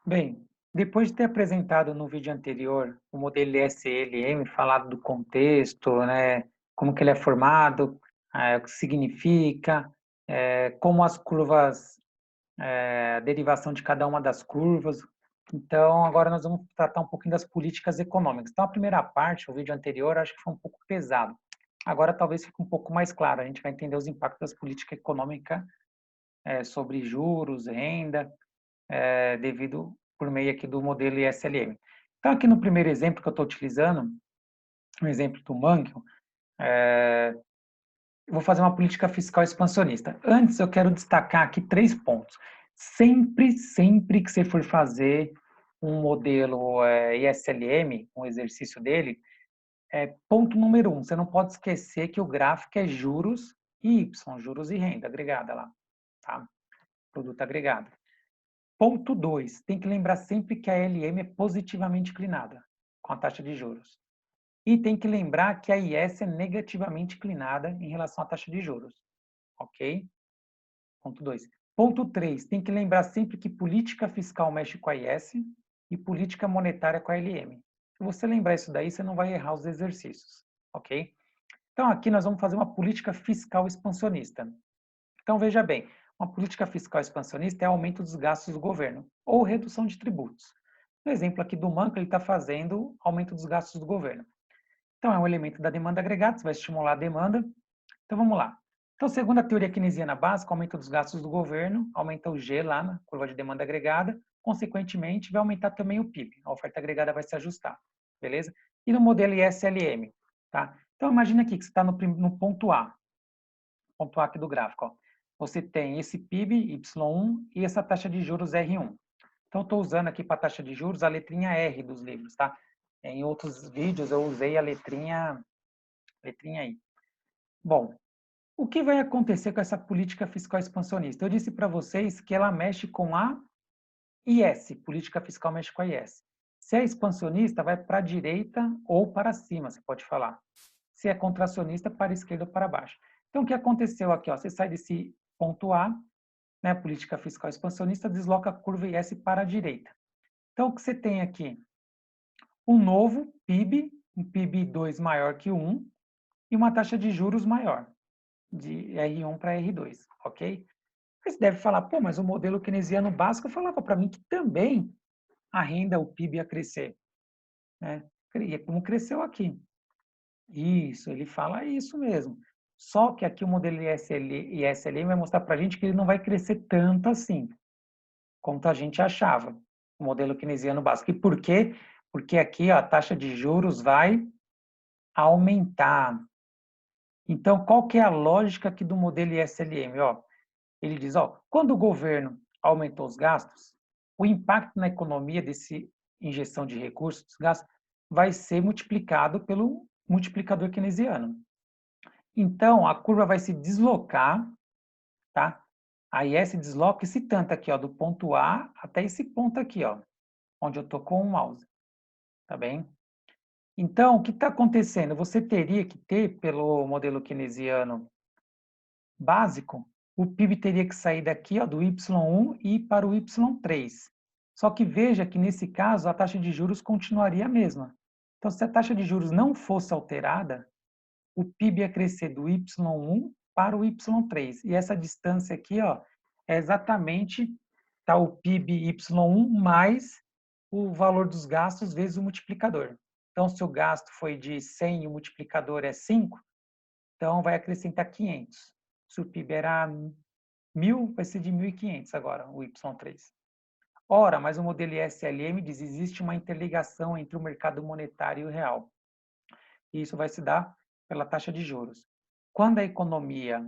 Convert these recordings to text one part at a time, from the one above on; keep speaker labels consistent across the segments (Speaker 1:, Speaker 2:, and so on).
Speaker 1: Bem, depois de ter apresentado no vídeo anterior o modelo SLM, falado do contexto, né, como que ele é formado, o que significa, como as curvas, a derivação de cada uma das curvas. Então, agora nós vamos tratar um pouquinho das políticas econômicas. Então, a primeira parte, o vídeo anterior, acho que foi um pouco pesado. Agora talvez fique um pouco mais claro, a gente vai entender os impactos das políticas econômicas sobre juros, renda, devido por meio aqui do modelo ISLM. Então, aqui no primeiro exemplo que eu estou utilizando, um exemplo do Mankell, eu vou fazer uma política fiscal expansionista. Antes, eu quero destacar aqui 3 pontos. Sempre que você for fazer um modelo ISLM, um exercício dele, ponto número 1, você não pode esquecer que o gráfico é juros e Y, juros e renda agregada lá, tá? Produto agregado. Ponto 2, tem que lembrar sempre que a LM é positivamente inclinada com a taxa de juros. E tem que lembrar que a IS é negativamente inclinada em relação à taxa de juros. Ok? Ponto 2. Ponto 3, tem que lembrar sempre que política fiscal mexe com a IS e política monetária com a LM. Se você lembrar isso daí, você não vai errar os exercícios. Ok? Então, aqui nós vamos fazer uma política fiscal expansionista. Então, veja bem, uma política fiscal expansionista é aumento dos gastos do governo ou redução de tributos. No exemplo aqui do Manco, ele está fazendo aumento dos gastos do governo. Então, é um elemento da demanda agregada, você vai estimular a demanda. Então, vamos lá. Então, segundo a teoria keynesiana básica, aumento dos gastos do governo, aumenta o G lá na curva de demanda agregada, consequentemente, vai aumentar também o PIB, a oferta agregada vai se ajustar, beleza? E no modelo ISLM, tá? Então, imagina aqui que você está no ponto A aqui do gráfico, ó. Você tem esse PIB Y1 e essa taxa de juros R1. Então, estou usando aqui para a taxa de juros a letrinha R dos livros, tá? Em outros vídeos eu usei a letrinha I. Bom, o que vai acontecer com essa política fiscal expansionista? Eu disse para vocês que ela mexe com a IS, política fiscal mexe com a IS. Se é expansionista, vai para a direita ou para cima, você pode falar. Se é contracionista, para a esquerda ou para baixo. Então, o que aconteceu aqui? Ó, você sai desse ponto A, né, política fiscal expansionista, desloca a curva IS para a direita. Então, o que você tem aqui? Um novo PIB, um PIB2 maior que 1, e uma taxa de juros maior, de R1 para R2, ok? Aí você deve falar, pô, mas o modelo keynesiano básico falava para mim que também a renda, o PIB ia crescer, né? E como cresceu aqui. Isso, ele fala isso mesmo. Só que aqui o modelo ISLM vai mostrar para a gente que ele não vai crescer tanto assim, quanto a gente achava, o modelo keynesiano básico. E por quê? Porque aqui ó, a taxa de juros vai aumentar. Então, qual que é a lógica aqui do modelo ISLM? Ó, ele diz, ó, quando o governo aumentou os gastos, o impacto na economia desse injeção de recursos, gastos, vai ser multiplicado pelo multiplicador keynesiano. Então, a curva vai se deslocar, tá? A IS desloca esse tanto aqui, ó, do ponto A até esse ponto aqui, ó, onde eu estou com o mouse, tá bem? Então, o que está acontecendo? Você teria que ter, pelo modelo keynesiano básico, o PIB teria que sair daqui, ó, do Y1 e ir para o Y3. Só que veja que, nesse caso, a taxa de juros continuaria a mesma. Então, se a taxa de juros não fosse alterada, o PIB ia crescer do Y1 para o Y3. E essa distância aqui, ó, é exatamente tá, o PIB Y1 mais o valor dos gastos vezes o multiplicador. Então, se o gasto foi de 100 e o multiplicador é 5, então vai acrescentar 500. Se o PIB era 1.000, vai ser de 1.500 agora, o Y3. Ora, mas o modelo ISLM diz que existe uma interligação entre o mercado monetário e o real. E isso vai se dar pela taxa de juros. Quando a economia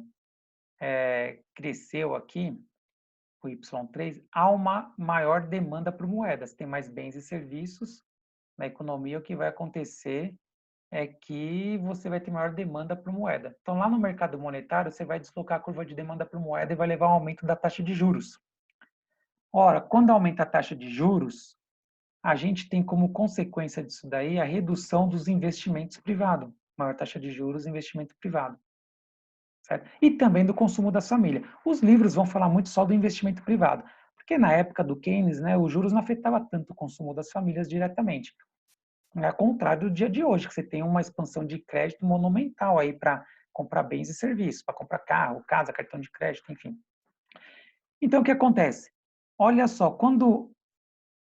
Speaker 1: cresceu aqui, o Y3, há uma maior demanda por moedas, tem mais bens e serviços na economia, o que vai acontecer é que você vai ter maior demanda por moeda. Então, lá no mercado monetário, você vai deslocar a curva de demanda por moeda e vai levar a um aumento da taxa de juros. Ora, quando aumenta a taxa de juros, a gente tem como consequência disso daí a redução dos investimentos privados. Maior taxa de juros, investimento privado. Certo? E também do consumo da família. Os livros vão falar muito só do investimento privado, Porque na época do Keynes, né, os juros não afetava tanto o consumo das famílias diretamente. Ao contrário do dia de hoje, que você tem uma expansão de crédito monumental aí para comprar bens e serviços, para comprar carro, casa, cartão de crédito, enfim. Então, o que acontece? Olha só, quando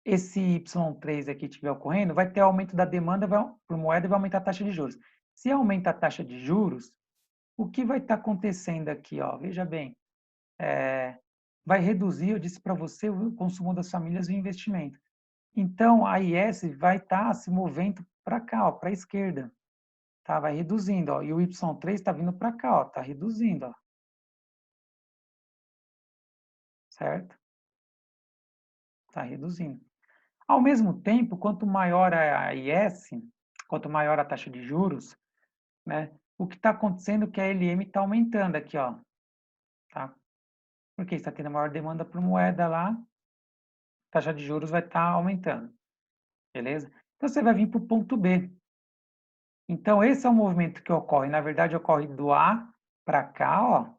Speaker 1: esse Y3 aqui estiver ocorrendo, vai ter aumento da demanda por moeda e vai aumentar a taxa de juros. Se aumenta a taxa de juros, o que vai estar acontecendo aqui? Ó, veja bem, vai reduzir, eu disse para você, o consumo das famílias e o investimento. Então, a IS vai estar se movendo para cá, para a esquerda. Tá? Vai reduzindo. Ó, e o Y3 está vindo para cá, está reduzindo. Ó, certo? Está reduzindo. Ao mesmo tempo, quanto maior a IS, quanto maior a taxa de juros, né, o que está acontecendo é que a LM está aumentando aqui, ó, tá? Porque está tendo maior demanda por moeda lá, a taxa de juros vai estar aumentando, beleza? Então, você vai vir para o ponto B. Então, esse é o movimento que ocorre. Na verdade, ocorre do A para cá, ó,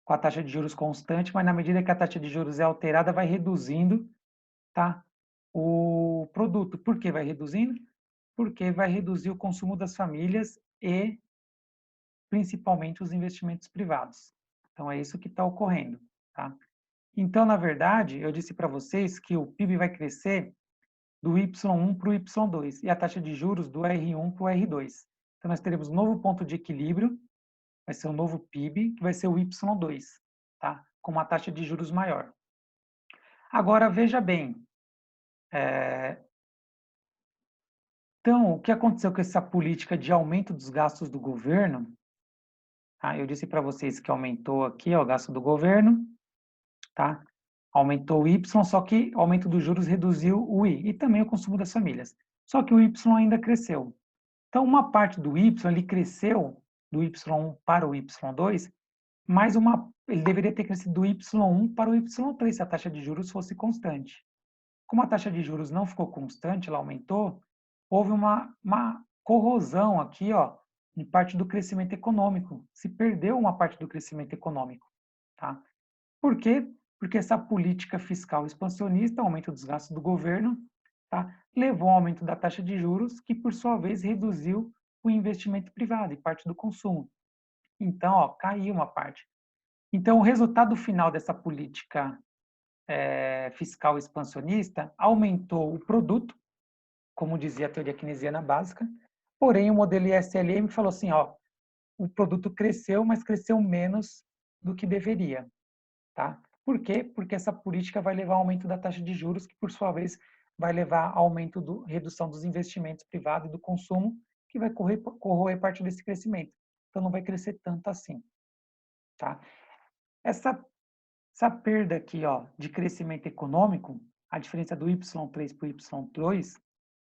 Speaker 1: com a taxa de juros constante, mas na medida que a taxa de juros é alterada, vai reduzindo, tá? O produto. Por que vai reduzindo? Porque vai reduzir o consumo das famílias e principalmente os investimentos privados. Então, é isso que está ocorrendo, tá? Então, na verdade, eu disse para vocês que o PIB vai crescer do Y1 para o Y2 e a taxa de juros do R1 para o R2. Então, nós teremos um novo ponto de equilíbrio, vai ser um novo PIB, que vai ser o Y2, tá? Com uma taxa de juros maior. Agora, veja bem, então, o que aconteceu com essa política de aumento dos gastos do governo? Tá? Eu disse para vocês que aumentou aqui ó, o gasto do governo, tá? Aumentou o Y, só que o aumento dos juros reduziu o I e também o consumo das famílias. Só que o Y ainda cresceu. Então, uma parte do Y, ele cresceu do Y1 para o Y2, mas ele deveria ter crescido do Y1 para o Y3 se a taxa de juros fosse constante. Como a taxa de juros não ficou constante, ela aumentou, houve uma corrosão aqui, ó, em parte do crescimento econômico. Se perdeu uma parte do crescimento econômico, tá? Por quê? Porque essa política fiscal expansionista, aumento dos gastos do governo, tá? Levou ao aumento da taxa de juros, que por sua vez reduziu o investimento privado e parte do consumo. Então, ó, caiu uma parte. Então, o resultado final dessa política fiscal expansionista aumentou o produto, como dizia a teoria keynesiana básica, porém o modelo ISLM falou assim, ó, o produto cresceu, mas cresceu menos do que deveria, tá? Por quê? Porque essa política vai levar ao aumento da taxa de juros, que por sua vez vai levar ao aumento redução dos investimentos privados e do consumo, que vai corroer parte desse crescimento. Então não vai crescer tanto assim, tá? Essa perda aqui, ó, de crescimento econômico, a diferença do Y3 para o Y2,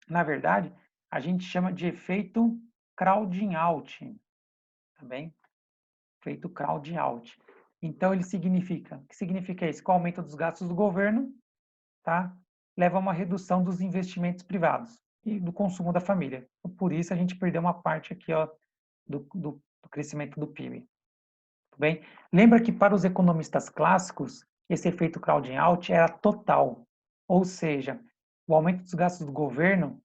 Speaker 1: na verdade, a gente chama de efeito crowding out, tá bem? Efeito crowding out. Então, ele significa, o que significa isso? Com o aumento dos gastos do governo, tá? Leva a uma redução dos investimentos privados e do consumo da família. Por isso, a gente perdeu uma parte aqui, ó, do crescimento do PIB. Tudo bem? Lembra que para os economistas clássicos, esse efeito crowding out era total, ou seja, o aumento dos gastos do governo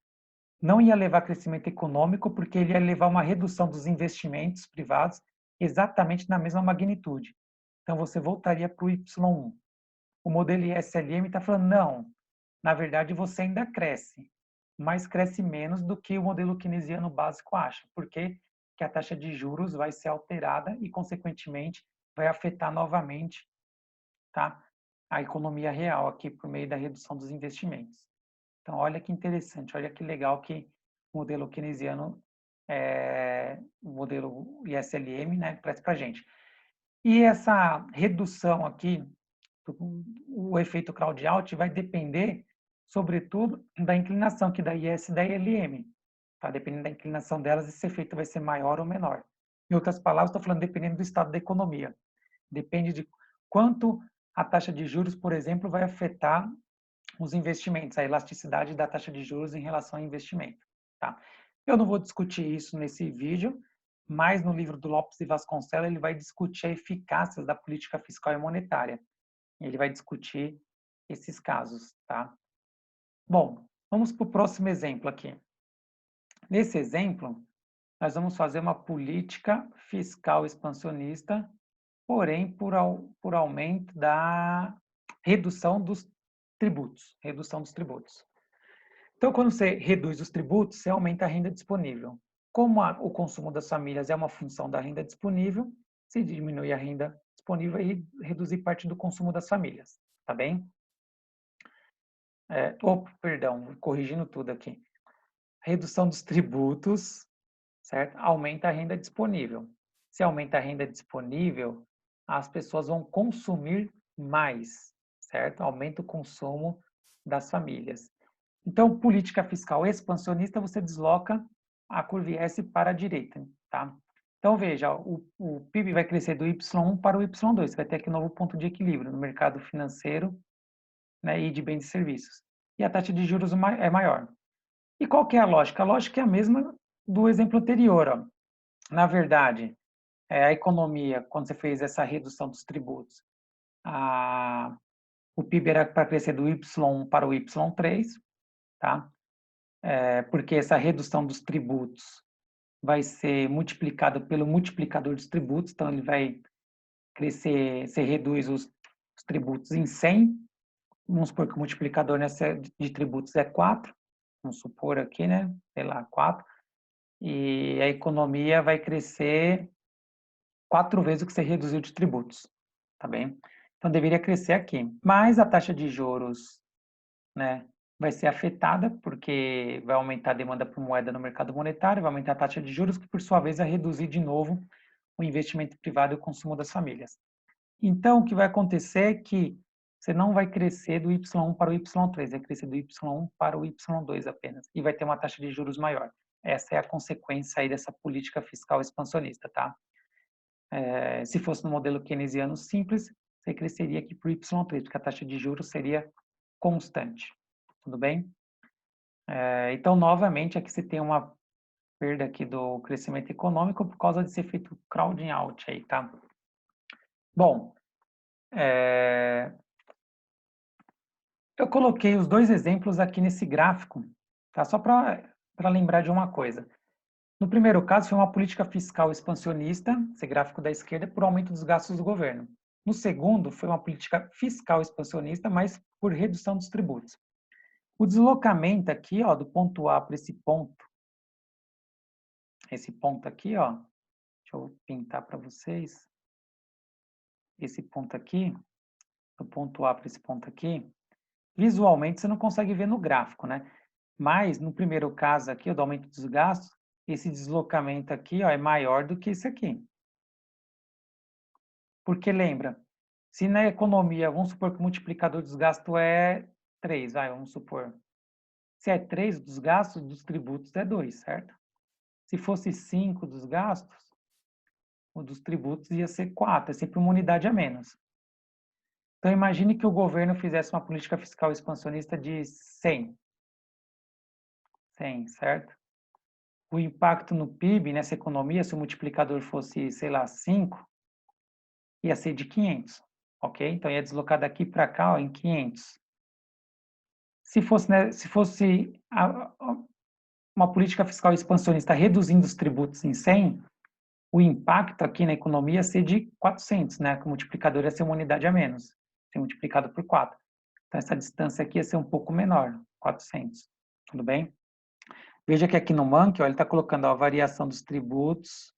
Speaker 1: não ia levar a crescimento econômico, porque ele ia levar a uma redução dos investimentos privados exatamente na mesma magnitude. Então, você voltaria para o Y1. O modelo ISLM está falando, não, na verdade você ainda cresce, mas cresce menos do que o modelo keynesiano básico acha. Por quê? Porque a taxa de juros vai ser alterada e, consequentemente, vai afetar novamente, tá, a economia real aqui por meio da redução dos investimentos. Então, olha que interessante, olha que legal que o modelo keynesiano, o modelo ISLM, né, traz para a gente. E essa redução aqui, o efeito crowd out, vai depender, sobretudo, da inclinação aqui da IS e da ILM. Tá? Dependendo da inclinação delas, esse efeito vai ser maior ou menor. Em outras palavras, estou falando dependendo do estado da economia. Depende de quanto a taxa de juros, por exemplo, vai afetar os investimentos, a elasticidade da taxa de juros em relação ao investimento. Tá? Eu não vou discutir isso nesse vídeo, mas no livro do Lopes e Vasconcelos ele vai discutir a eficácia da política fiscal e monetária. Ele vai discutir esses casos, tá? Bom, vamos para o próximo exemplo aqui. Nesse exemplo, nós vamos fazer uma política fiscal expansionista, porém por aumento da redução dos tributos, redução dos tributos. Então, quando você reduz os tributos, você aumenta a renda disponível. Como o consumo das famílias é uma função da renda disponível, se diminui a renda disponível e reduzir parte do consumo das famílias, tá bem? Perdão, corrigindo tudo aqui. Redução dos tributos, certo? Aumenta a renda disponível. Se aumenta a renda disponível, as pessoas vão consumir mais, certo? Aumenta o consumo das famílias. Então, política fiscal expansionista, você desloca a curva S para a direita, tá? Então, veja, o PIB vai crescer do Y1 para o Y2, você vai ter aqui um novo ponto de equilíbrio no mercado financeiro, né, e de bens e serviços. E a taxa de juros é maior. E qual que é a lógica? A lógica é a mesma do exemplo anterior. Ó. Na verdade, a economia, quando você fez essa redução dos tributos, o PIB era para crescer do Y1 para o Y3, tá? Porque essa redução dos tributos vai ser multiplicada pelo multiplicador dos tributos, então ele vai crescer, você reduz os tributos em 100, vamos supor que o multiplicador nessa de tributos é 4, vamos supor aqui, né, sei lá, 4, e a economia vai crescer 4 vezes o que você reduziu de tributos, tá bem? Então deveria crescer aqui, mas a taxa de juros, né, vai ser afetada porque vai aumentar a demanda por moeda no mercado monetário, vai aumentar a taxa de juros, que por sua vez vai reduzir de novo o investimento privado e o consumo das famílias. Então, o que vai acontecer é que você não vai crescer do Y1 para o Y3, vai crescer do Y1 para o Y2 apenas, e vai ter uma taxa de juros maior. Essa é a consequência aí dessa política fiscal expansionista, tá? Se fosse no modelo keynesiano simples, você cresceria aqui para o Y3, porque a taxa de juros seria constante. Tudo bem? Então, novamente, aqui você tem uma perda aqui do crescimento econômico por causa desse efeito crowding out aí, tá? Bom, eu coloquei os dois exemplos aqui nesse gráfico, tá? Só para lembrar de uma coisa. No primeiro caso, foi uma política fiscal expansionista, esse gráfico da esquerda, por aumento dos gastos do governo. No segundo, foi uma política fiscal expansionista, mas por redução dos tributos. O deslocamento aqui, ó, do ponto A para esse ponto aqui, ó, deixa eu pintar para vocês, esse ponto aqui, do ponto A para esse ponto aqui, visualmente você não consegue ver no gráfico, né? Mas no primeiro caso aqui, o do aumento dos gastos, esse deslocamento aqui, ó, é maior do que esse aqui. Porque lembra, se na economia, vamos supor que o multiplicador dos gastos é 3, vamos supor. Se é 3 dos gastos, dos tributos é 2, certo? Se fosse 5 dos gastos, o dos tributos ia ser 4, é sempre uma unidade a menos. Então, imagine que o governo fizesse uma política fiscal expansionista de 100, certo? O impacto no PIB, nessa economia, se o multiplicador fosse, sei lá, 5, ia ser de 500, ok? Então, ia deslocar daqui para cá, ó, em 500. Se fosse, né, uma política fiscal expansionista reduzindo os tributos em 100, o impacto aqui na economia ia ser de 400, né? Que o multiplicador ia ser uma unidade a menos, ser multiplicado por 4. Então, essa distância aqui ia ser um pouco menor, 400. Tudo bem? Veja que aqui no Monkey, ó, ele está colocando a variação dos tributos,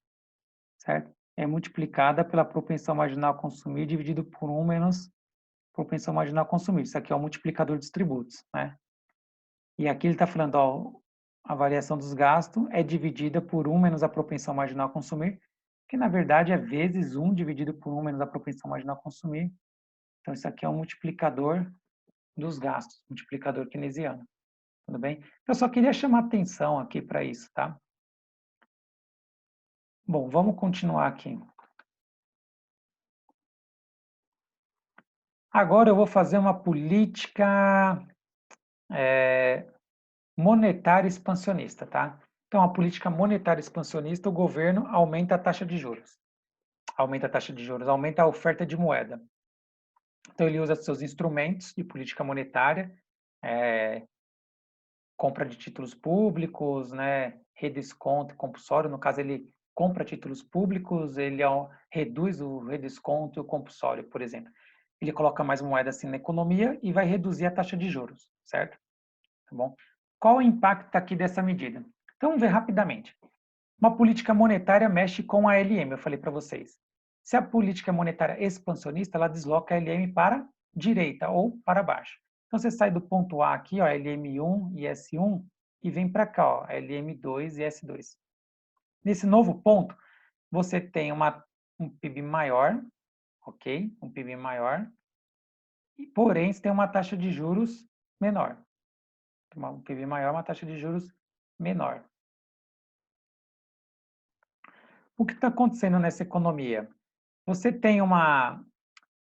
Speaker 1: certo? É multiplicada pela propensão marginal a consumir dividido por 1 menos propensão marginal a consumir. Isso aqui é o multiplicador dos tributos, né? E aqui ele está falando, ó, a variação dos gastos é dividida por 1 menos a propensão marginal a consumir, que na verdade é vezes 1 dividido por 1 menos a propensão marginal a consumir. Então, isso aqui é um multiplicador dos gastos, multiplicador keynesiano. Tudo bem? Eu só queria chamar atenção aqui para isso, tá? Bom, vamos continuar aqui. Agora eu vou fazer uma política monetária expansionista, tá? Então, a política monetária expansionista, o governo aumenta a taxa de juros. Aumenta a taxa de juros, aumenta a oferta de moeda. Então, ele usa seus instrumentos de política monetária, compra de títulos públicos, né, redesconto compulsório. No caso, ele compra títulos públicos, ele reduz o redesconto e o compulsório, por exemplo. Ele coloca mais moeda assim na economia e vai reduzir a taxa de juros, certo? Tá bom? Qual o impacto aqui dessa medida? Então, vamos ver rapidamente. Uma política monetária mexe com a LM, eu falei para vocês. Se a política monetária é expansionista, ela desloca a LM para direita ou para baixo. Então, você sai do ponto A aqui, ó, LM1 e S1, e vem para cá, ó, LM2 e S2. Nesse novo ponto, você tem um PIB maior, ok? Um PIB maior, porém, você tem uma taxa de juros menor. Um PIB maior, uma taxa de juros menor. O que está acontecendo nessa economia? Você tem uma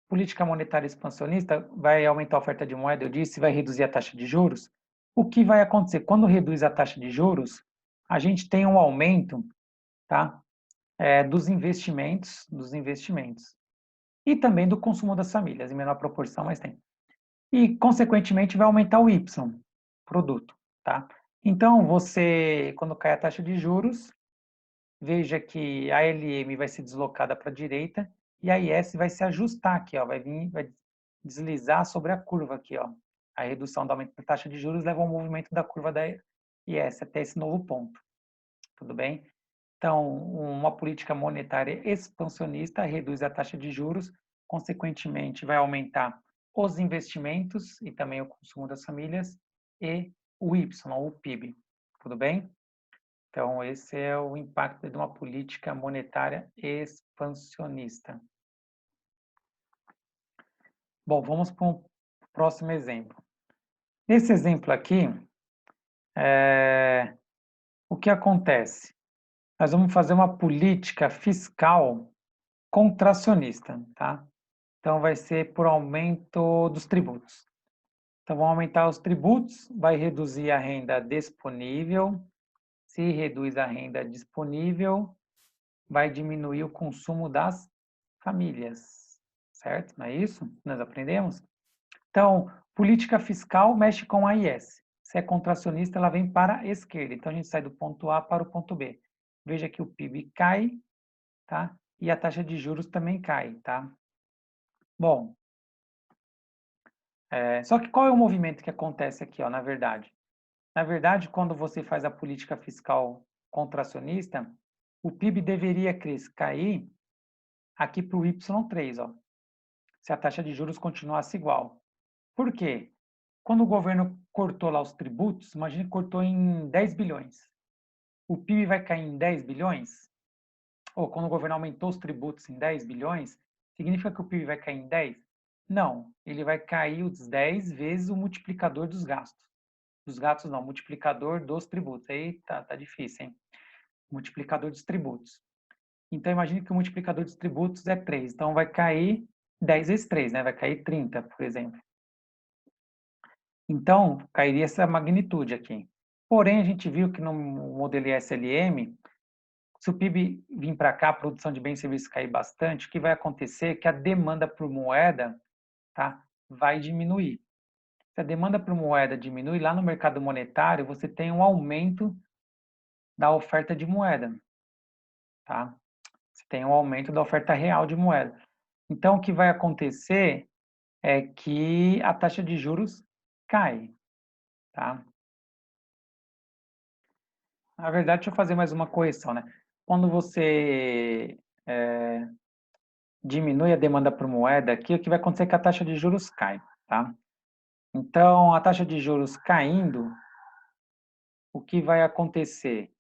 Speaker 1: política monetária expansionista, vai aumentar a oferta de moeda, eu disse, vai reduzir a taxa de juros. O que vai acontecer? Quando reduz a taxa de juros, a gente tem um aumento, tá? Dos investimentos e também do consumo das famílias, em menor proporção, mas tem. E, consequentemente, vai aumentar o Y, produto, tá? Então, você, quando cai a taxa de juros, veja que a LM vai ser deslocada para a direita e a IS vai se ajustar aqui, ó, vai deslizar sobre a curva aqui, ó. A redução do aumento da taxa de juros leva ao movimento da curva da IS até esse novo ponto. Tudo bem? Então, uma política monetária expansionista reduz a taxa de juros, consequentemente vai aumentar os investimentos e também o consumo das famílias e o Y, o PIB. Tudo bem? Então, esse é o impacto de uma política monetária expansionista. Bom, vamos para um próximo exemplo. Nesse exemplo aqui, o que acontece? Nós vamos fazer uma política fiscal contracionista, tá? Então, vai ser por aumento dos tributos. Então, vão aumentar os tributos, vai reduzir a renda disponível. Se reduz a renda disponível, vai diminuir o consumo das famílias, certo? Não é isso que nós aprendemos? Então, política fiscal mexe com a IS. Se é contracionista, ela vem para a esquerda. Então, a gente sai do ponto A para o ponto B. Veja que o PIB cai, tá? E a taxa de juros também cai, tá? Bom, só que qual é o movimento que acontece aqui, ó, na verdade? Na verdade, quando você faz a política fiscal contracionista, o PIB deveria cair aqui para o Y3, ó, se a taxa de juros continuasse igual. Por quê? Quando o governo cortou lá os tributos, imagine que cortou em 10 bilhões. O PIB vai cair em 10 bilhões? Ou quando o governo aumentou os tributos em 10 bilhões, significa que o PIB vai cair em 10? Não, ele vai cair os 10 vezes o multiplicador dos gastos. Dos gastos não, multiplicador dos tributos. Eita, tá difícil, hein? Multiplicador dos tributos. Então, imagine que o multiplicador dos tributos é 3. Então, vai cair 10 vezes 3, né? Vai cair 30, por exemplo. Então, cairia essa magnitude aqui. Porém, a gente viu que no modelo ISLM, se o PIB vir para cá, a produção de bens e serviços cair bastante, o que vai acontecer é que a demanda por moeda, tá, vai diminuir. Se a demanda por moeda diminui, lá no mercado monetário, você tem um aumento da oferta de moeda, tá? Você tem um aumento da oferta real de moeda. Então, o que vai acontecer é que a taxa de juros cai, tá? Na verdade, deixa eu fazer mais uma correção, né? Quando você diminui a demanda por moeda, aqui o que vai acontecer é que a taxa de juros cai, tá? Então, a taxa de juros caindo, o que vai acontecer?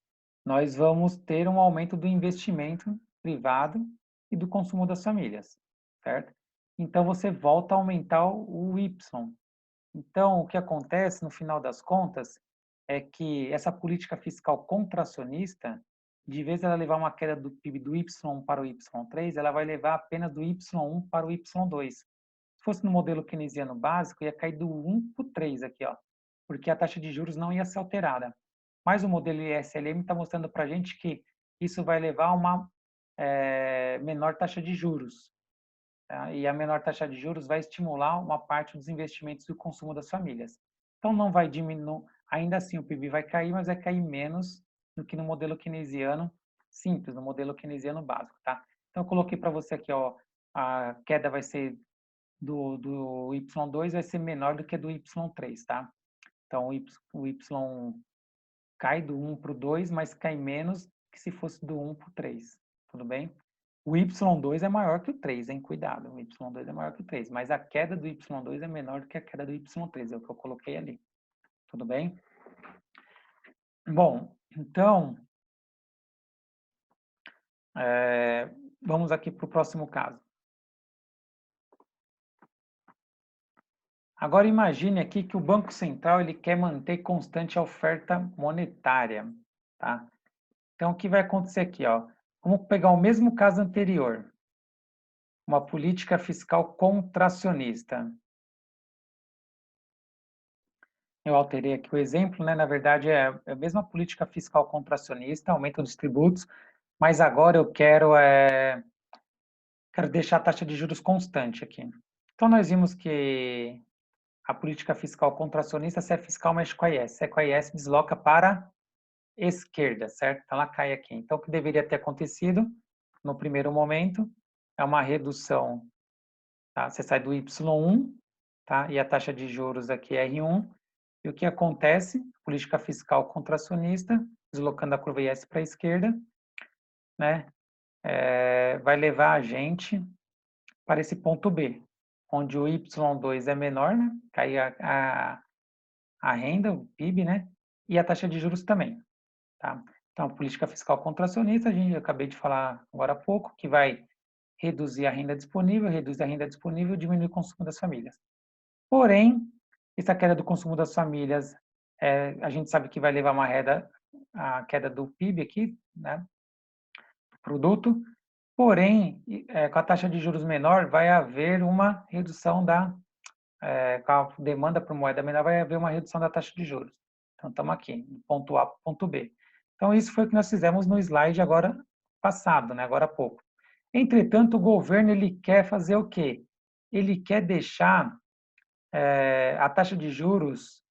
Speaker 1: Nós vamos ter um aumento do investimento privado e do consumo das famílias, certo? Então, você volta a aumentar o Y. Então, o que acontece, no final das contas, é que essa política fiscal contracionista, de vez ela levar uma queda do PIB do Y1 para o Y3, ela vai levar apenas do Y1 para o Y2. Se fosse no modelo keynesiano básico, ia cair do 1 para o 3 aqui, ó, porque a taxa de juros não ia ser alterada. Mas o modelo ISLM está mostrando para a gente que isso vai levar a uma menor taxa de juros, tá? E a menor taxa de juros vai estimular uma parte dos investimentos e do consumo das famílias. Então, não vai diminuir, ainda assim o PIB vai cair, mas vai cair menos do que no modelo keynesiano simples, no modelo keynesiano básico, tá? Então, eu coloquei para você aqui, ó, a queda vai ser do Y2 vai ser menor do que do Y3, tá? Então, o Y cai do 1 para o 2, mas cai menos que se fosse do 1 para o 3, tudo bem? O Y2 é maior que o 3, hein? Cuidado, o Y2 é maior que o 3, mas a queda do Y2 é menor do que a queda do Y3, é o que eu coloquei ali, tudo bem? Bom, então, vamos aqui para o próximo caso. Agora imagine aqui que o Banco Central ele quer manter constante a oferta monetária, tá? Então o que vai acontecer aqui, ó? Vamos pegar o mesmo caso anterior, uma política fiscal contracionista. Eu alterei aqui o exemplo, né? Na verdade é a mesma política fiscal contracionista, aumento dos tributos, mas agora eu quero deixar a taxa de juros constante aqui. Então nós vimos que a política fiscal contracionista, se é fiscal, mexe com a IS. Se é com a IS, desloca para esquerda, certo? Então, ela cai aqui. Então, o que deveria ter acontecido no primeiro momento é uma redução, tá? Você sai do Y1, tá? E a taxa de juros aqui é R1. E o que acontece? Política fiscal contracionista, deslocando a curva IS para a esquerda, né? Vai levar a gente para esse ponto B, onde o Y2 é menor, né? Cai a renda, o PIB, né? E a taxa de juros também, tá? Então, a política fiscal contracionista, eu acabei de falar agora há pouco, que vai reduzir a renda disponível, reduz a renda disponível, diminui o consumo das famílias. Porém, essa queda do consumo das famílias, a gente sabe que vai levar a queda do PIB aqui, né? Produto. Porém, com a taxa de juros menor, vai haver uma redução com a demanda por moeda menor, vai haver uma redução da taxa de juros. Então, estamos aqui, do ponto A para o ponto B. Então, isso foi o que nós fizemos no slide agora passado, né, agora há pouco. Entretanto, o governo ele quer fazer o quê? Ele quer deixar a taxa de juros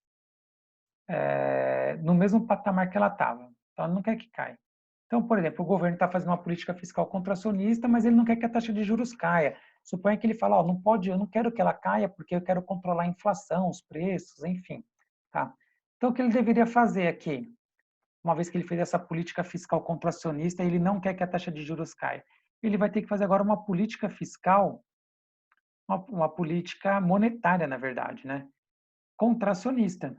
Speaker 1: no mesmo patamar que ela estava. Então, ele não quer que caia. Então, por exemplo, o governo está fazendo uma política fiscal contracionista, mas ele não quer que a taxa de juros caia. Suponha que ele fala, ó, não pode, eu não quero que ela caia porque eu quero controlar a inflação, os preços, enfim, tá? Então, o que ele deveria fazer aqui, uma vez que ele fez essa política fiscal contracionista, ele não quer que a taxa de juros caia. Ele vai ter que fazer agora uma política fiscal, uma política monetária, na verdade, né? Contracionista.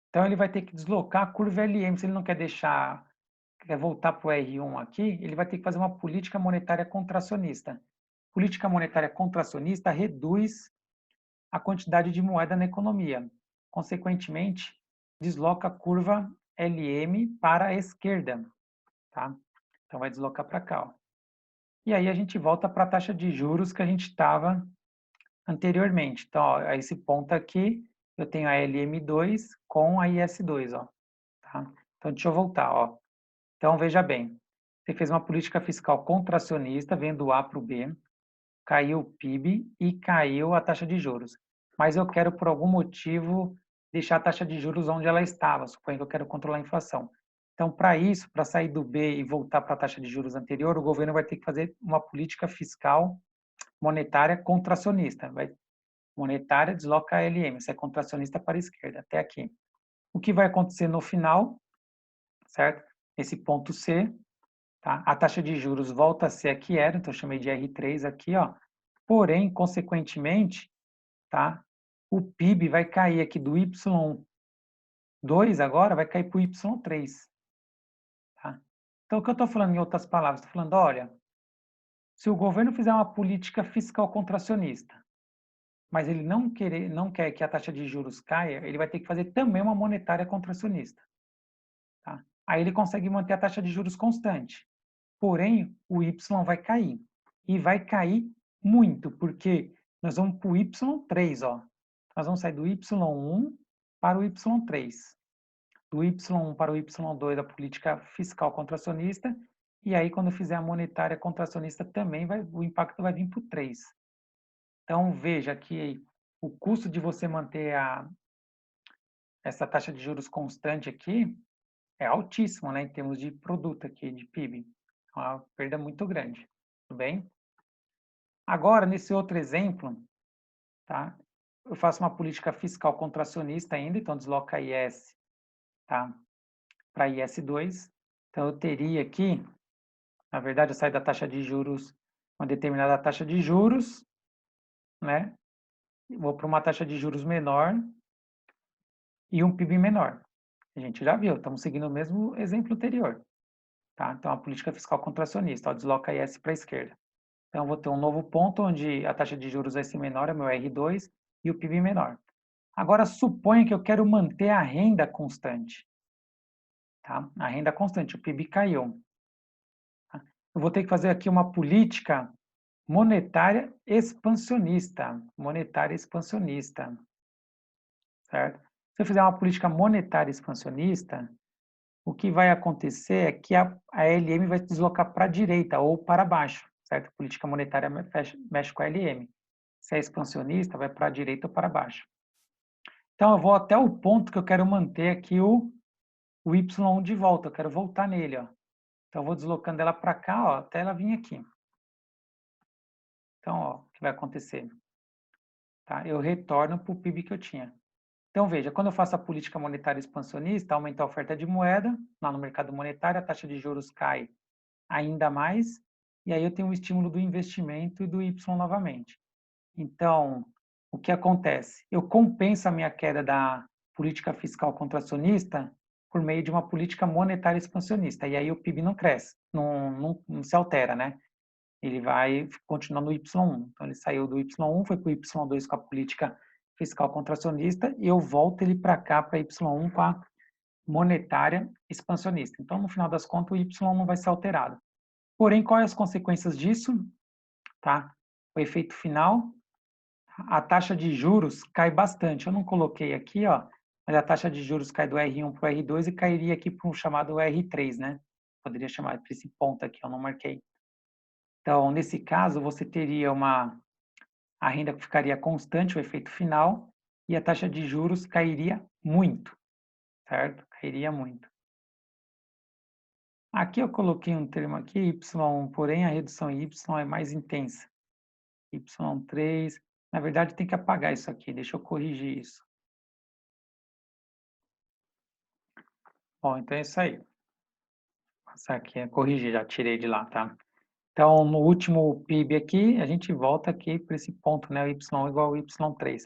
Speaker 1: Então, ele vai ter que deslocar a curva LM, se ele não quer quer voltar para o R1 aqui, ele vai ter que fazer uma política monetária contracionista. Política monetária contracionista reduz a quantidade de moeda na economia. Consequentemente, desloca a curva LM para a esquerda, tá? Então vai deslocar para cá, ó. E aí a gente volta para a taxa de juros que a gente estava anteriormente. Então, ó, a esse ponto aqui, eu tenho a LM2 com a IS2, ó, tá? Então deixa eu voltar, ó. Então veja bem, você fez uma política fiscal contracionista, vendo do A para o B, caiu o PIB e caiu a taxa de juros. Mas eu quero, por algum motivo, deixar a taxa de juros onde ela estava. Suponho que eu quero controlar a inflação. Então, para isso, para sair do B e voltar para a taxa de juros anterior, o governo vai ter que fazer uma política fiscal monetária contracionista. Monetária desloca a LM, isso é contracionista para a esquerda, até aqui. O que vai acontecer no final, certo? Esse ponto C, tá? A taxa de juros volta a ser a que era, então eu chamei de R3 aqui, ó. Porém, consequentemente, tá? O PIB vai cair aqui do Y2 agora, vai cair para o Y3, tá? Então, o que eu estou falando em outras palavras? Estou falando, olha, se o governo fizer uma política fiscal contracionista, mas ele não quer que a taxa de juros caia, ele vai ter que fazer também uma monetária contracionista, tá? Aí ele consegue manter a taxa de juros constante. Porém, o Y vai cair. E vai cair muito, porque nós vamos para o Y3, ó. Nós vamos sair do Y1 para o Y3. Do Y1 para o Y2 a política fiscal contracionista E aí, quando eu fizer a monetária contracionista, também o impacto vai vir por 3. Então, veja que o custo de você manter essa taxa de juros constante aqui é altíssimo, né, em termos de produto aqui, de PIB. É uma perda muito grande, tudo bem? Agora, nesse outro exemplo, tá? Eu faço uma política fiscal contracionista ainda, então desloca IS, tá? Para IS2. Então, eu teria aqui, na verdade, eu saio da taxa de juros, uma determinada taxa de juros, né? Vou para uma taxa de juros menor e um PIB menor. A gente já viu, estamos seguindo o mesmo exemplo anterior, tá? Então, a política fiscal contracionista, ó, desloca IS para a esquerda. Então, eu vou ter um novo ponto onde a taxa de juros vai ser menor, é meu R2, e o PIB menor. Agora, suponha que eu quero manter a renda constante, tá? A renda constante, o PIB caiu. Tá? Eu vou ter que fazer aqui uma política monetária expansionista, certo? Se eu fizer uma política monetária expansionista, o que vai acontecer é que a LM vai se deslocar para a direita ou para baixo, certo? A política monetária mexe com a LM. Se é expansionista, vai para a direita ou para baixo. Então, eu vou até o ponto que eu quero manter aqui o Y1 de volta, eu quero voltar nele, ó. Então, eu vou deslocando ela para cá, ó, até ela vir aqui. Então, ó, o que vai acontecer? Tá? Eu retorno para o PIB que eu tinha. Então, veja, quando eu faço a política monetária expansionista, aumenta a oferta de moeda, lá no mercado monetário, a taxa de juros cai ainda mais, e aí eu tenho o estímulo do investimento e do Y novamente. Então, o que acontece? Eu compenso a minha queda da política fiscal contracionista por meio de uma política monetária expansionista, e aí o PIB não cresce, não se altera, né? Ele vai continuar no Y1. Então, ele saiu do Y1, foi para o Y2 com a política fiscal contracionista, e eu volto ele para cá, para Y1 com a monetária expansionista. Então, no final das contas, o Y não vai ser alterado. Porém, quais as consequências disso? Tá? O efeito final, a taxa de juros cai bastante. Eu não coloquei aqui, ó, mas a taxa de juros cai do R1 para o R2 e cairia aqui para um chamado R3, né? Poderia chamar para esse ponto aqui, eu não marquei. Então, nesse caso, você teria a renda que ficaria constante, o efeito final, e a taxa de juros cairia muito, certo? Cairia muito. Aqui eu coloquei um termo aqui, Y1, porém a redução em Y é mais intensa. Y3, na verdade tem que apagar isso aqui, deixa eu corrigir isso. Bom, então é isso aí. Vou passar aqui, corrigir, já tirei de lá, tá? Então, no último PIB aqui, a gente volta aqui para esse ponto, né? O Y igual ao Y3,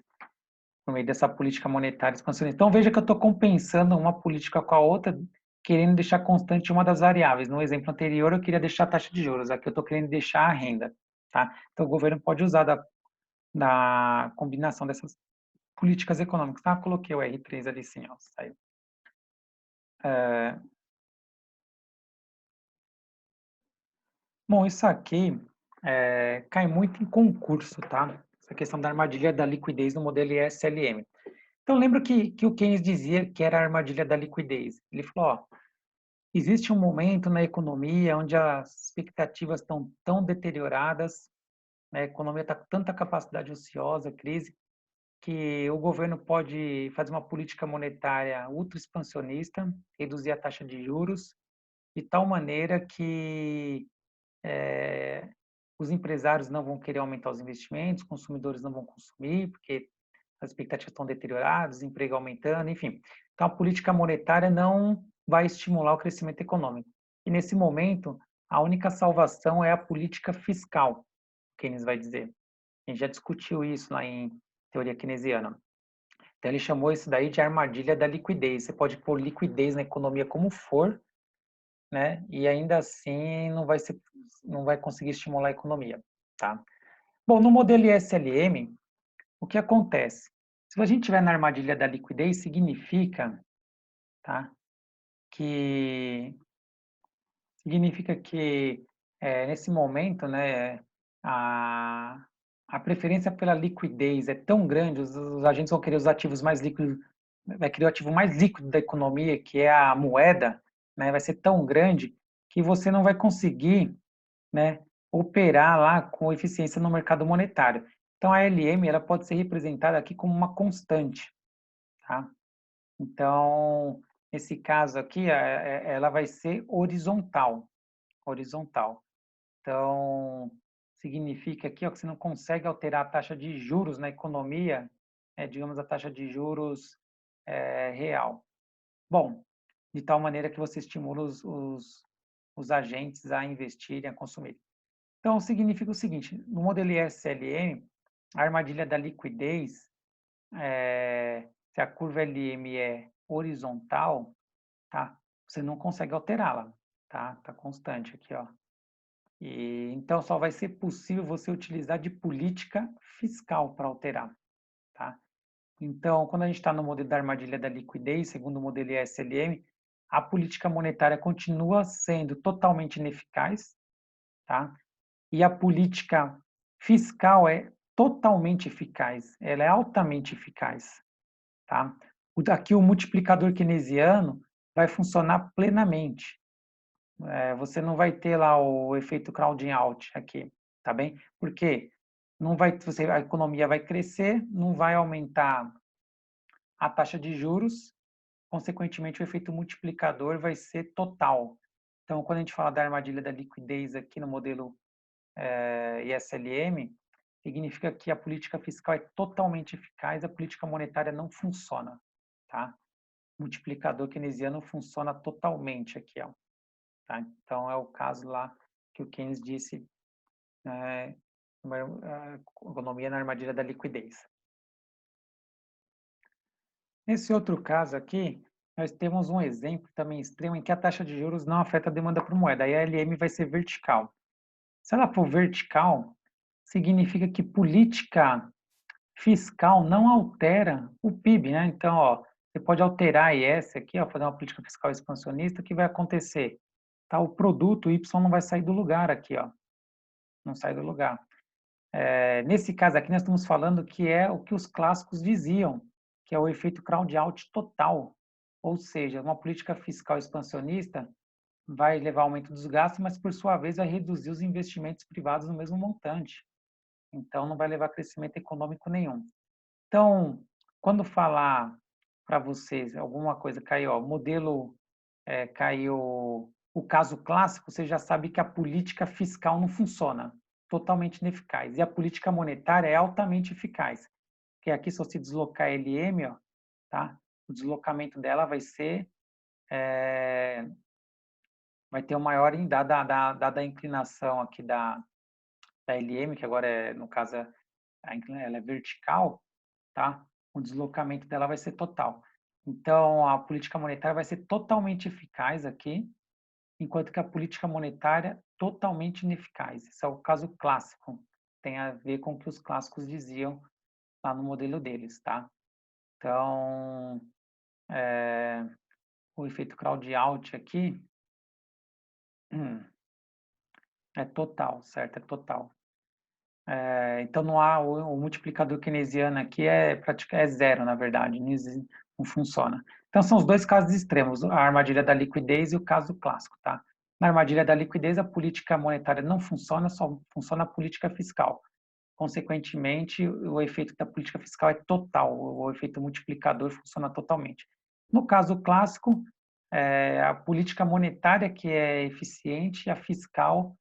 Speaker 1: por meio dessa política monetária expansionista. Então, veja que eu estou compensando uma política com a outra, querendo deixar constante uma das variáveis. No exemplo anterior, eu queria deixar a taxa de juros, aqui eu estou querendo deixar a renda, tá? Então, o governo pode usar da combinação dessas políticas econômicas. Ah, coloquei o R3 ali sim, ó, saiu. Bom, isso aqui cai muito em concurso, tá? Essa questão da armadilha da liquidez no modelo ISLM. Então, lembra que o Keynes dizia que era a armadilha da liquidez. Ele falou, ó, existe um momento na economia onde as expectativas estão tão deterioradas, né, a economia está com tanta capacidade ociosa, crise, que o governo pode fazer uma política monetária ultra expansionista, reduzir a taxa de juros, de tal maneira que os empresários não vão querer aumentar os investimentos, os consumidores não vão consumir, porque as expectativas estão deterioradas, desemprego aumentando, enfim. Então, a política monetária não vai estimular o crescimento econômico. E, nesse momento, a única salvação é a política fiscal, Keynes vai dizer. A gente já discutiu isso lá em teoria keynesiana. Então, ele chamou isso daí de armadilha da liquidez. Você pode pôr liquidez na economia como for, né? E ainda assim não vai conseguir estimular a economia, tá? Bom, no modelo ISLM, o que acontece? Se a gente estiver na armadilha da liquidez, significa, tá? Que nesse momento, né, a, a preferência pela liquidez é tão grande, os agentes vão querer os ativos mais líquidos, vai querer o ativo mais líquido da economia, que é a moeda, né, vai ser tão grande que você não vai conseguir, né, operar lá com eficiência no mercado monetário. Então, a LM ela pode ser representada aqui como uma constante, tá? Então, nesse caso aqui, ela vai ser horizontal, horizontal. Então, significa aqui ó, que você não consegue alterar a taxa de juros na economia, digamos, a taxa de juros real. Bom, de tal maneira que você estimula os agentes a investirem, a consumirem. Então, significa o seguinte, no modelo ISLM, a armadilha da liquidez, se a curva LM é horizontal, tá? Você não consegue alterá-la, tá? Tá constante aqui, ó. E, então, só vai ser possível você utilizar de política fiscal para alterar, tá? Então, quando a gente está no modelo da armadilha da liquidez, segundo o modelo ISLM, a política monetária continua sendo totalmente ineficaz, tá? E a política fiscal é totalmente eficaz, ela é altamente eficaz, tá? Aqui o multiplicador keynesiano vai funcionar plenamente. Você não vai ter lá o efeito crowding out aqui, tá bem? Porque não vai, a economia vai crescer, não vai aumentar a taxa de juros, consequentemente o efeito multiplicador vai ser total. Então, quando a gente fala da armadilha da liquidez aqui no modelo ISLM, significa que a política fiscal é totalmente eficaz, a política monetária não funciona, tá? O multiplicador keynesiano funciona totalmente aqui, ó. Tá? Então, é o caso lá que o Keynes disse, economia na armadilha da liquidez. Nesse outro caso aqui, nós temos um exemplo também extremo em que a taxa de juros não afeta a demanda por moeda. Aí a LM vai ser vertical. Se ela for vertical, significa que política fiscal não altera o PIB, né? Então, ó, você pode alterar a IS aqui, ó, fazer uma política fiscal expansionista, o que vai acontecer? Tá, o produto Y não vai sair do lugar aqui, ó. Não sai do lugar. Nesse caso aqui, nós estamos falando que é o que os clássicos diziam, que é o efeito crowd-out total. Ou seja, uma política fiscal expansionista vai levar ao aumento dos gastos, mas, por sua vez, vai reduzir os investimentos privados no mesmo montante. Então, não vai levar a crescimento econômico nenhum. Então, quando falar para vocês alguma coisa caiu, ó, modelo caiu o caso clássico, você já sabe que a política fiscal não funciona, totalmente ineficaz. E a política monetária é altamente eficaz. Porque aqui, se você deslocar a LM, ó, tá? O deslocamento dela vai ser, vai ter o maior, dada a inclinação aqui da LM, que agora é, no caso, ela é vertical, tá? O deslocamento dela vai ser total. Então, a política monetária vai ser totalmente eficaz aqui, enquanto que a política monetária totalmente ineficaz. Esse é o caso clássico. Tem a ver com o que os clássicos diziam lá no modelo deles, tá? Então, o efeito crowd-out aqui é total, certo? É total. Então, não há o multiplicador keynesiano aqui é zero, na verdade, não funciona. Então, são os dois casos extremos, a armadilha da liquidez e o caso clássico, tá? Na armadilha da liquidez, a política monetária não funciona, só funciona a política fiscal. Consequentemente, o efeito da política fiscal é total, o efeito multiplicador funciona totalmente. No caso clássico, a política monetária que é eficiente e a fiscal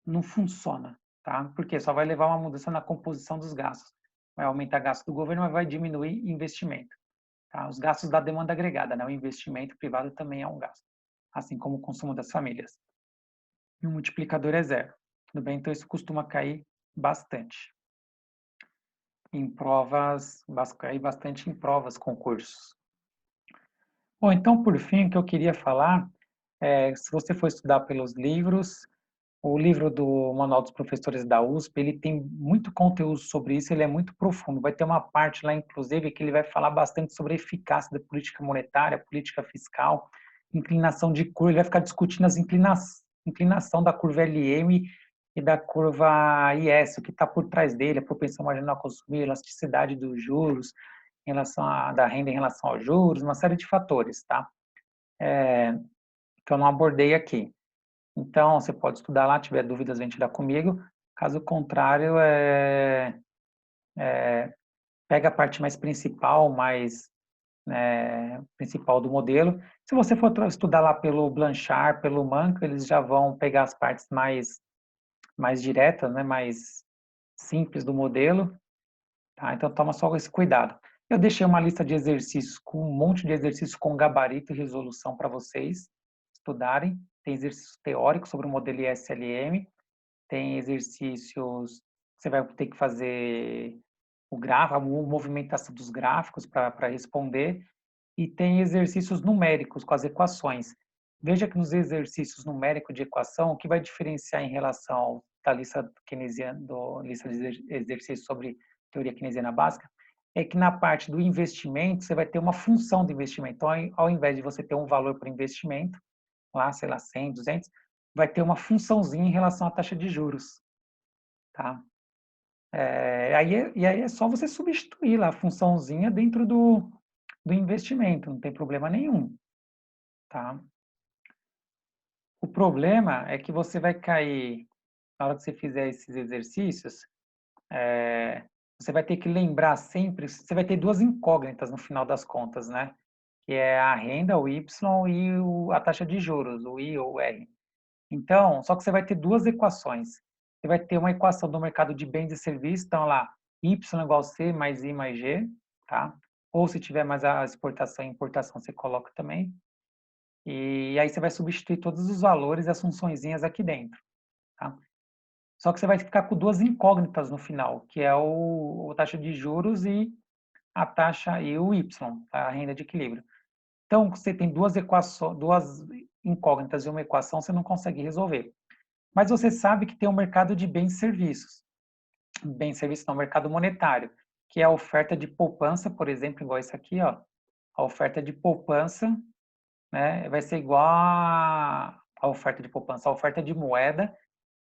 Speaker 1: não funciona, tá? Porque só vai levar uma mudança na composição dos gastos. Vai aumentar gasto do governo, mas vai diminuir investimento, tá? Os gastos da demanda agregada, né? O investimento privado também é um gasto, assim como o consumo das famílias. E o multiplicador é zero, tudo bem? Então, isso costuma cair bastante em provas, cair bastante em provas, concursos. Bom, então, por fim, o que eu queria falar se você for estudar pelos livros, o livro do Manual dos Professores da USP, ele tem muito conteúdo sobre isso, ele é muito profundo. Vai ter uma parte lá, inclusive, que ele vai falar bastante sobre a eficácia da política monetária, política fiscal, inclinação de curva, ele vai ficar discutindo as inclinação da curva LM e da curva IS, o que está por trás dele, a propensão marginal a consumir, a elasticidade dos juros, da renda em relação aos juros, uma série de fatores, tá? Que eu não abordei aqui. Então, você pode estudar lá, tiver dúvidas, vem tirar comigo. Caso contrário, pega a parte mais principal, principal do modelo. Se você for estudar lá pelo Blanchard, pelo Manco, eles já vão pegar as partes mais diretas, né, mais simples do modelo, tá? Então toma só esse cuidado. Eu deixei uma lista de exercícios com um monte de exercícios com gabarito e resolução para vocês estudarem. Tem exercícios teóricos sobre o modelo ISLM, tem exercícios que você vai ter que fazer a movimentação dos gráficos para responder, e tem exercícios numéricos com as equações. Veja que nos exercícios numéricos de equação, o que vai diferenciar em relação da lista keynesiana, lista de exercícios sobre teoria keynesiana básica, é que na parte do investimento, você vai ter uma função de investimento. Então, ao invés de você ter um valor para investimento, lá, sei lá, 100, 200, vai ter uma funçãozinha em relação à taxa de juros, tá? E aí é só você substituir lá a funçãozinha dentro do investimento, não tem problema nenhum, tá? O problema é que você vai cair, na hora que você fizer esses exercícios, você vai ter que lembrar sempre, você vai ter duas incógnitas no final das contas, né? Que é a renda, o Y, e a taxa de juros, o I ou o R. Então, só que você vai ter duas equações. Você vai ter uma equação do mercado de bens e serviços, então lá, Y igual C mais I mais G, tá? Ou se tiver mais a exportação e importação, você coloca também. E aí você vai substituir todos os valores e as funçõezinhas aqui dentro, tá? Só que você vai ficar com duas incógnitas no final, que é a taxa de juros e a taxa e o Y, tá? A renda de equilíbrio. Então, você tem duas equações, duas incógnitas e uma equação, você não consegue resolver. Mas você sabe que tem um mercado de bens e serviços. Bens e serviços não, mercado monetário, que é a oferta de poupança, por exemplo, igual isso aqui, ó. A oferta de poupança, né, vai ser igual a oferta de poupança. A oferta de moeda,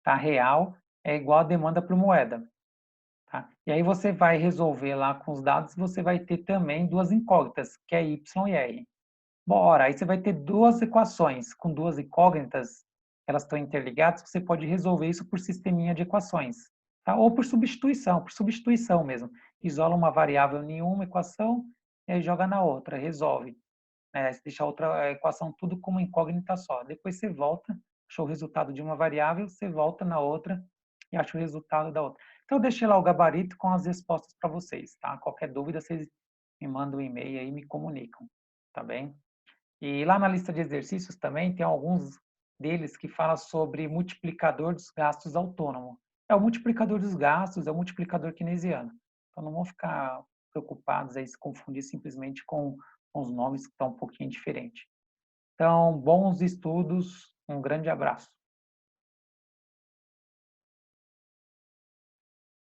Speaker 1: tá, real, é igual a demanda por moeda. Tá? E aí você vai resolver lá com os dados, você vai ter também duas incógnitas, que é Y e R. Bora, aí você vai ter duas equações com duas incógnitas, elas estão interligadas, você pode resolver isso por sisteminha de equações, tá? Ou por substituição mesmo. Isola uma variável em uma equação e aí joga na outra, resolve. Você deixa a outra equação tudo como incógnita só. Depois você volta, achou o resultado de uma variável, você volta na outra e acha o resultado da outra. Então, eu deixei lá o gabarito com as respostas para vocês, tá? Qualquer dúvida, vocês me mandam um e-mail aí e me comunicam, tá bem? E lá na lista de exercícios também tem alguns deles que fala sobre multiplicador dos gastos autônomo. É o multiplicador dos gastos, é o multiplicador keynesiano. Então não vão ficar preocupados aí se confundir simplesmente com os nomes que estão um pouquinho diferentes. Então, bons estudos, um grande abraço.